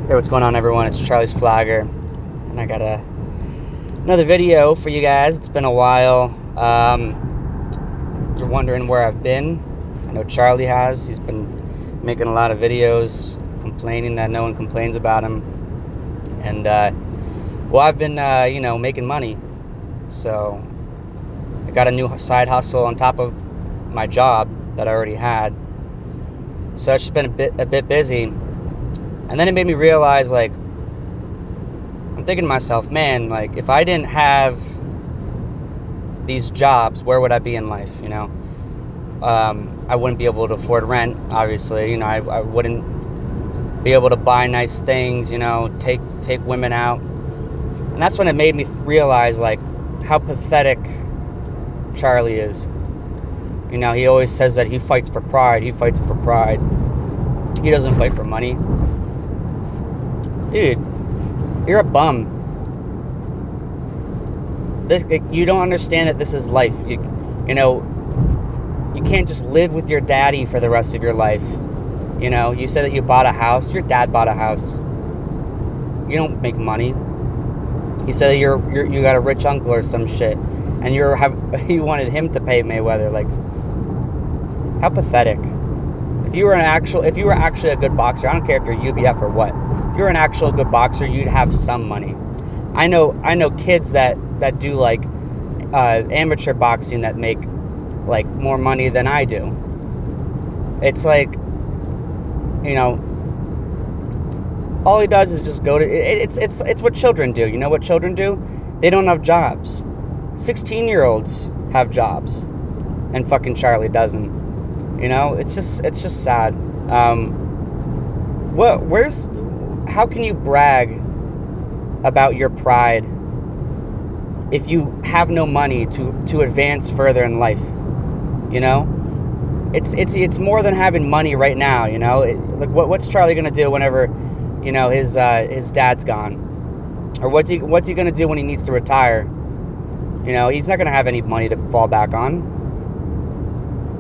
Hey, what's going on, everyone? It's Charlie's Flagger, and I got another video for you guys. It's been a while. You're wondering where I've been. I know Charlie has. He's been making a lot of videos complaining that no one complains about him. And, well, I've been, making money. So I got a new side hustle on top of my job that I already had. So it's just been a bit busy. And then it made me realize, like, I'm thinking to myself, man, like, if I didn't have these jobs, where would I be in life, I wouldn't be able to afford rent, obviously. I wouldn't be able to buy nice things, take women out. And that's when it made me realize, like, how pathetic Charlie is. He always says that he fights for pride. He fights for pride. He doesn't fight for money. Dude, you're a bum. You don't understand that this is life. You can't just live with your daddy for the rest of your life. You said that you bought a house. Your dad bought a house. You don't make money. You said that you got a rich uncle or some shit, and you wanted him to pay Mayweather. Like, how pathetic. If you were actually a good boxer, I don't care if you're UBF or what. If you're an actual good boxer, you'd have some money. I know kids that do like amateur boxing that make like more money than I do. It's like, all he does is just go to it's what children do. You know what children do? They don't have jobs. 16-year-olds have jobs, and fucking Charlie doesn't. It's just sad. How can you brag about your pride if you have no money to advance further in life? It's more than having money right now. Like, what's Charlie gonna do whenever his dad's gone, or what's he gonna do when he needs to retire? He's not gonna have any money to fall back on.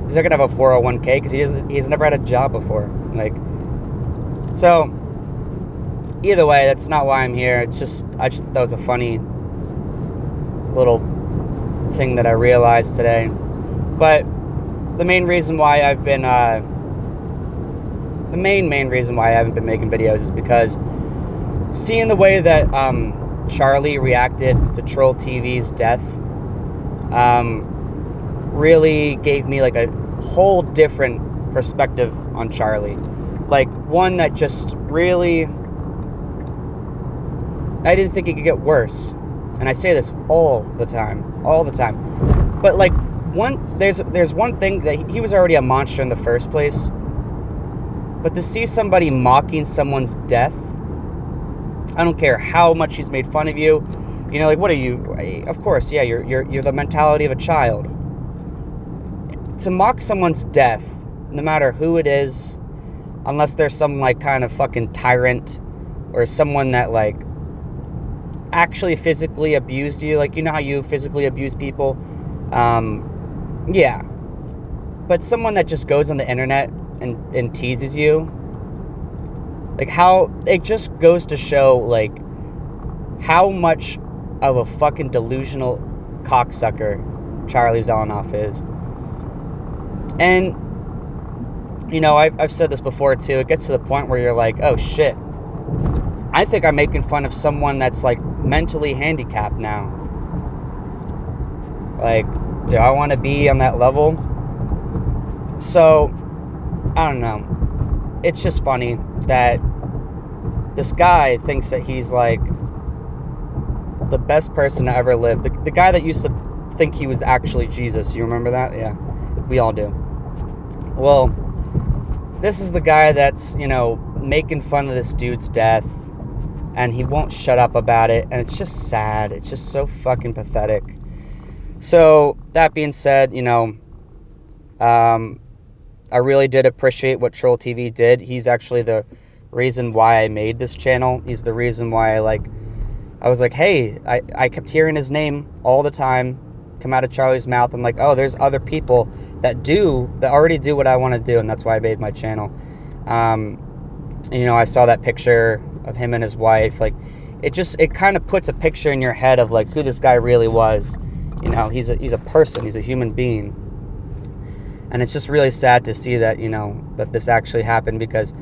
He's not gonna have a 401k because he's never had a job before. So either way, that's not why I'm here. I just thought that was a funny little thing that I realized today. But the main reason why I haven't been making videos is because seeing the way that Charlie reacted to Troll TV's death really gave me like a whole different perspective on Charlie. Like, one that just really, I didn't think it could get worse. And I say this all the time. But like, there's one thing that he was already a monster in the first place. But to see somebody mocking someone's death, I don't care how much he's made fun of you. Like, what are you? Of course, yeah, you're the mentality of a child. To mock someone's death, no matter who it is, unless there's some like kind of fucking tyrant or someone that like actually physically abused you, like, how you physically abuse people, yeah. But someone that just goes on the internet and teases you, like, how it just goes to show like how much of a fucking delusional cocksucker Charlie Zelenoff is. And I've said this before too. It gets to the point where you're like, oh shit, I think I'm making fun of someone that's like mentally handicapped now. Like, do I want to be on that level? So I don't know. It's just funny that this guy thinks that he's like the best person to ever live. The guy that used to think he was actually Jesus. You remember that? Yeah, we all do. Well, this is the guy that's, making fun of this dude's death, and he won't shut up about it, and it's just sad. It's just so fucking pathetic. So, that being said, I really did appreciate what Troll TV did. He's actually the reason why I made this channel. He's the reason why I was like, hey, I kept hearing his name all the time come out of Charlie's mouth. I'm like, oh, there's other people that already do what I want to do, and that's why I made my channel. I saw that picture of him and his wife. Like, it kind of puts a picture in your head of like who this guy really was. You know, he's a person, he's a human being. And it's just really sad to see that, you know, that this actually happened, because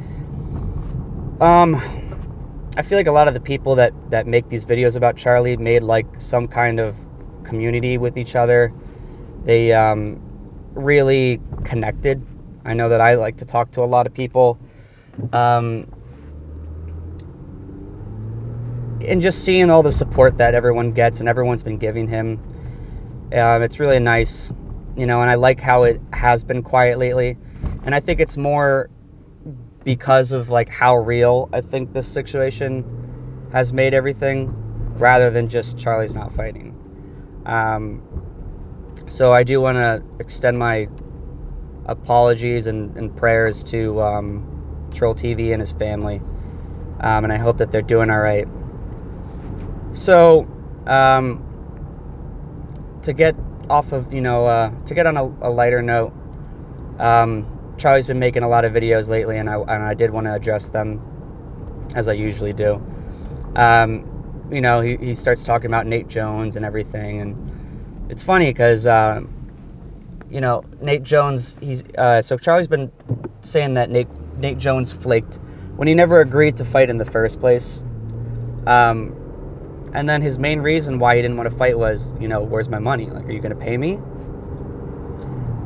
I feel like a lot of the people that make these videos about Charlie made like some kind of community with each other. They really connected. I know that I like to talk to a lot of people. And just seeing all the support that everyone gets and everyone's been giving him, it's really nice, you know, and I like how it has been quiet lately. And I think it's more because of like how real I think this situation has made everything, rather than just Charlie's not fighting. So I do want to extend my apologies and prayers to Troll TV and his family, and I hope that they're doing all right. So to get off of, you know, to get on a lighter note, Charlie's been making a lot of videos lately, and I did want to address them, as I usually do. You know, he starts talking about Nate Jones and everything, and it's funny because, you know, Nate Jones, so Charlie's been saying that Nate Jones flaked when he never agreed to fight in the first place. And then his main reason why he didn't want to fight was, you know, where's my money? Like, are you going to pay me?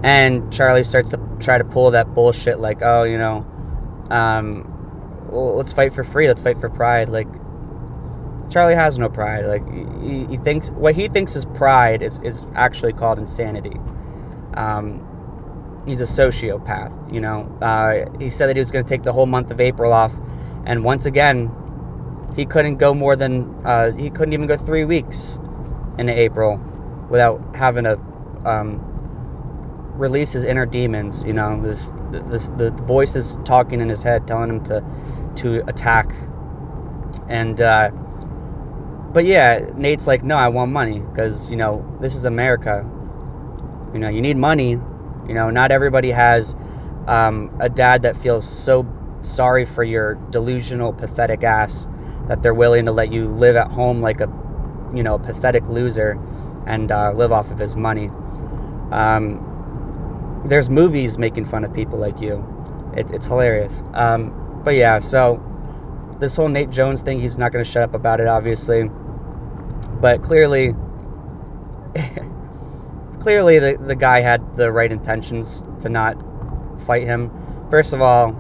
And Charlie starts to try to pull that bullshit, like, oh, you know, well, let's fight for free. Let's fight for pride. Like, Charlie has no pride. Like, he thinks, what he thinks is pride is actually called insanity. He's a sociopath, you know. He said that he was going to take the whole month of April off. And once again, he couldn't go more than, he couldn't even go 3 weeks in April without having to release his inner demons, you know, the voices talking in his head telling him to attack. And but yeah, Nate's like, no, I want money, because, you know, this is America. You know, you need money. You know, not everybody has a dad that feels so sorry for your delusional, pathetic ass that they're willing to let you live at home like a, you know, pathetic loser and live off of his money. There's movies making fun of people like you. It's hilarious. But yeah, so this whole Nate Jones thing, he's not going to shut up about it, obviously. But clearly, the guy had the right intentions to not fight him. First of all,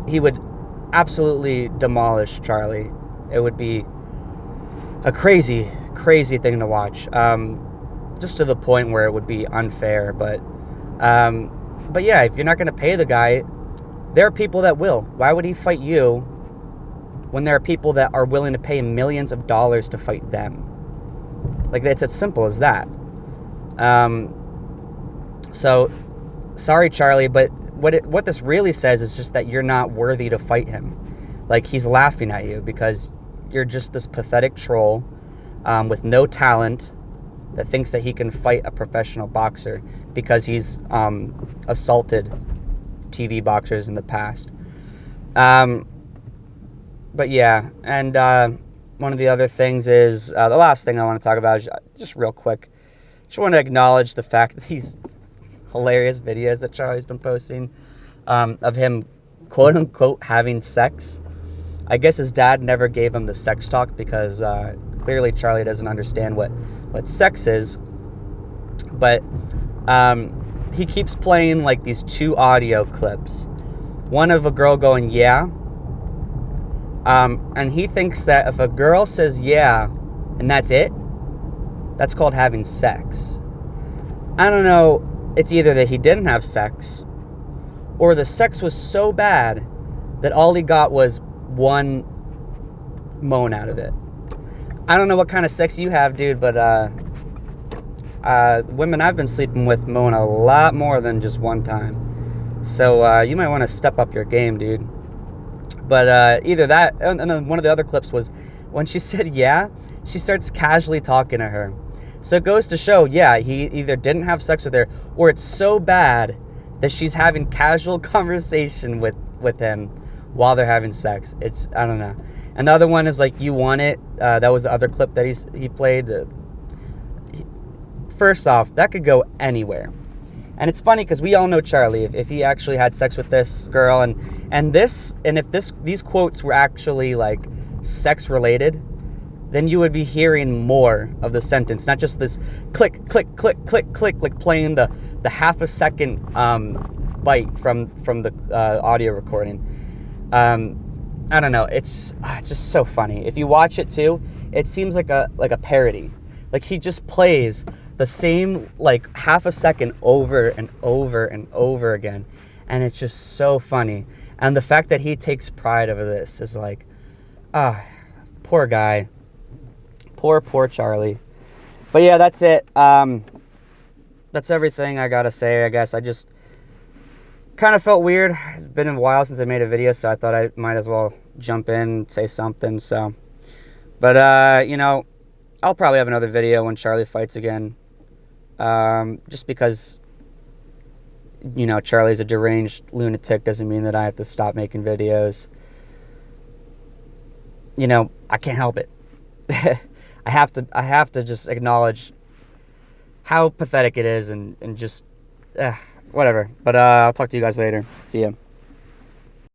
he would absolutely demolish Charlie. It would be a crazy, crazy thing to watch. Just to the point where it would be unfair. But yeah, if you're not going to pay the guy, there are people that will. Why would he fight you when there are people that are willing to pay millions of dollars to fight them? Like, it's as simple as that. So, sorry, Charlie, but what this really says is just that you're not worthy to fight him. Like, he's laughing at you because you're just this pathetic troll with no talent that thinks that he can fight a professional boxer because he's assaulted TV boxers in the past. But yeah, and one of the other things is, the last thing I want to talk about is just real quick. Just want to acknowledge the fact that these hilarious videos that Charlie's been posting of him, quote unquote, having sex. I guess his dad never gave him the sex talk because clearly Charlie doesn't understand what sex is. But he keeps playing like these two audio clips. One of a girl going, yeah. And he thinks that if a girl says yeah and that's it, that's called having sex. I don't know, it's either that he didn't have sex or the sex was so bad that all he got was one moan out of it. I don't know what kind of sex you have, dude, but women I've been sleeping with moan a lot more than just one time. So you might want to step up your game, dude. But either that, and then one of the other clips was when she said yeah, she starts casually talking to her. So it goes to show, yeah, he either didn't have sex with her, or it's so bad that she's having casual conversation with him while they're having sex. I don't know. And the other one is like You Want It. That was the other clip that he played. First off, that could go anywhere. And it's funny because we all know Charlie. If he actually had sex with this girl, and if these quotes were actually like sex related, then you would be hearing more of the sentence, not just this click, click, click, click, click, like playing the half a second bite from the audio recording. I don't know. It's just so funny. If you watch it too, it seems like a parody. Like he just plays the same like half a second over and over and over again, and it's just so funny. And the fact that he takes pride over this is like, poor guy, poor Charlie. But yeah, that's it. That's everything I gotta say. I guess I just kind of felt weird. It's been a while since I made a video, so I thought I might as well jump in and say something. So, but I'll probably have another video when Charlie fights again. Just because, Charlie's a deranged lunatic doesn't mean that I have to stop making videos. I can't help it. I have to just acknowledge how pathetic it is and just, whatever. But I'll talk to you guys later. See ya.